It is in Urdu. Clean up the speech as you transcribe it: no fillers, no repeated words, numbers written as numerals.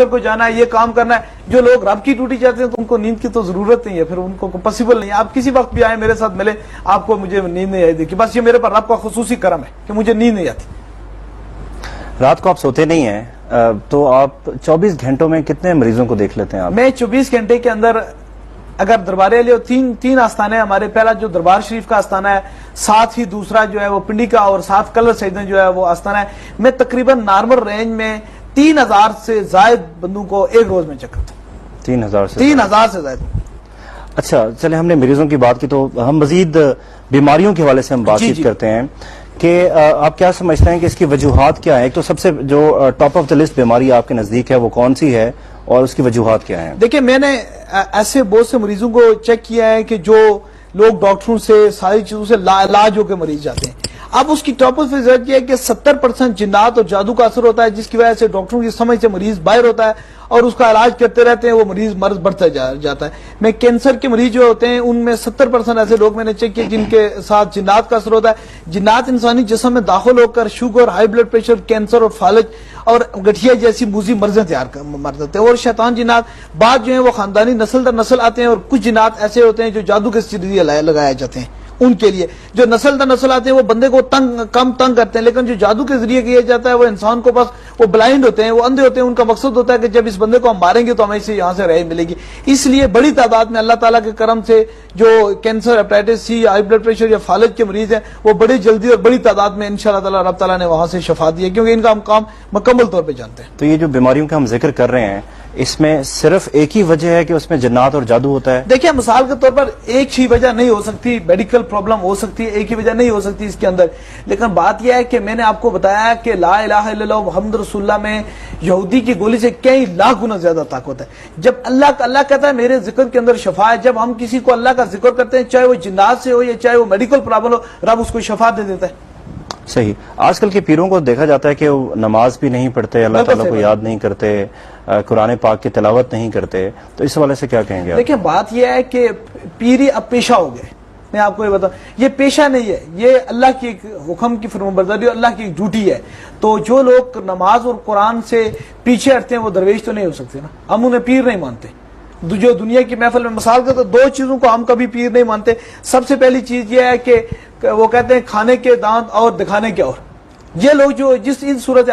کو جانا ہے، یہ کام کرنا ہے. جو لوگ رب کی ڈیوٹی چاہتے ہیں تو ان کو نیند کی تو ضرورت نہیں ہے، پھر ان کو پاسبل نہیں ہے. آپ کسی وقت بھی آئیں میرے ساتھ ملے، آپ کو مجھے نیند نہیں آئی دیکھی. بس یہ میرے پر رب کا خصوصی کرم ہے کہ مجھے نیند نہیں آتی. رات کو آپ سوتے نہیں ہیں تو آپ 24 گھنٹوں میں کتنے مریضوں کو دیکھ لیتے ہیں آپ؟ میں 24 گھنٹے کے اندر اگر دربار علی تین آستانے ہیں ہمارے. پہلا جو دربار شریف کا آستانہ ہے، ساتھ ہی دوسرا جو ہے وہ پنڈی کا، اور ساتھ کلر سیدن جو ہے وہ آستانہ ہے. میں تقریباً نارمل رینج میں 3000 سے زائد بندوں کو ایک روز میں چیک کرتا ہوں. 3000 سے زائد. اچھا چلے، ہم نے مریضوں کی بات کی تو ہم مزید بیماریوں کے حوالے سے ہم بات چیت کرتے ہیں کہ آپ کیا سمجھتے ہیں کہ اس کی وجوہات کیا ہیں؟ ایک تو سب سے جو ٹاپ آف دا لسٹ بیماری آپ کے نزدیک ہے وہ کون سی ہے اور اس کی وجوہات کیا ہیں؟ دیکھیں، میں نے ایسے بہت سے مریضوں کو چیک کیا ہے کہ جو لوگ ڈاکٹروں سے ساری چیزوں سے علاج ہو کے مریض جاتے ہیں. اب اس کی ٹاپ آف ریزلٹ یہ ہے کہ 70% جنات اور جادو کا اثر ہوتا ہے، جس کی وجہ سے ڈاکٹروں کی سمجھ سے مریض باہر ہوتا ہے اور اس کا علاج کرتے رہتے ہیں، وہ مرض بڑھتا جاتا ہے. میں کینسر کے مریض جو ہوتے ہیں ان میں 70% ایسے لوگ میں نے چیک کیے جن کے ساتھ جنات کا اثر ہوتا ہے. جنات انسانی جسم میں داخل ہو کر sugar, high blood pressure, cancer اور فالج اور گٹھیا جیسی موذی مرضیں مر دیتے ہیں. اور شیطان جنات بعض جو ہیں وہ خاندانی نسل در نسل آتے ہیں، اور کچھ جنات ایسے ہوتے ہیں جو جادو کے ذریعے لگائے جاتے ہیں. ان کے لیے جو نسل در نسل آتے ہیں وہ بندے کو کم تنگ کرتے ہیں، لیکن جو جادو کے ذریعے کیا جاتا ہے وہ انسان کو بس وہ بلائنڈ ہوتے ہیں، وہ اندھے ہوتے ہیں. ان کا مقصد ہوتا ہے کہ جب اس بندے کو ہم ماریں گے تو ہمیں اسے یہاں سے رہائی ملے گی. اس لیے بڑی تعداد میں اللہ تعالیٰ کے کرم سے جو کینسر، ہیپیٹائٹس سی، ہائی بلڈ پریشر یا فالج کے مریض ہیں وہ بڑی جلدی اور بڑی تعداد میں انشاءاللہ تعالیٰ رب تعالیٰ نے وہاں سے شفا دی ہے، کیونکہ ان کا ہم کام مکمل طور پہ جانتے ہیں. تو یہ جو بیماریوں کا ہم ذکر کر رہے ہیں اس میں صرف ایک ہی وجہ ہے کہ اس میں جنات اور جادو ہوتا ہے؟ دیکھیں، مثال کے طور پر ایک ہی وجہ نہیں ہو سکتی، میڈیکل پرابلم ہو سکتی ہے، ایک ہی وجہ نہیں ہو سکتی اس کے اندر. لیکن بات یہ ہے کہ میں نے آپ کو بتایا کہ لا الہ الا اللہ محمد رسول اللہ میں یہودی کی گولی سے کئی لاکھ گنا زیادہ طاقت ہے. جب اللہ کہتا ہے میرے ذکر کے اندر شفا ہے، جب ہم کسی کو اللہ کا ذکر کرتے ہیں چاہے وہ جنات سے ہو یا چاہے وہ میڈیکل پرابلم ہو، رب اس کو شفا دے دیتا ہے. صحیح. آج کل کے پیروں کو دیکھا جاتا ہے کہ وہ نماز بھی نہیں پڑھتے، اللہ تعالیٰ کو یاد نہیں کرتے، قرآن پاک کی تلاوت نہیں کرتے، تو اس حوالے سے کیا کہیں گے آپ؟ دیکھیں، بات یہ ہے کہ پیری اب پیشہ ہو گئے. میں آپ کو یہ بتاؤں، یہ پیشہ نہیں ہے، یہ اللہ کی ایک حکم کی فرمانبرداری اور اللہ کی ایک ڈیوٹی ہے. تو جو لوگ نماز اور قرآن سے پیچھے ہٹتے ہیں وہ درویش تو نہیں ہو سکتے نا. ہم انہیں پیر نہیں مانتے. جو دنیا کی محفل میں مثال کا تو دو چیزوں کو ہم کبھی پیر نہیں مانتے. سب سے پہلی چیز یہ ہے کہ وہ کہتے ہیں کھانے کے دانت اور دکھانے کے اور. یہ لوگ جو جس صورت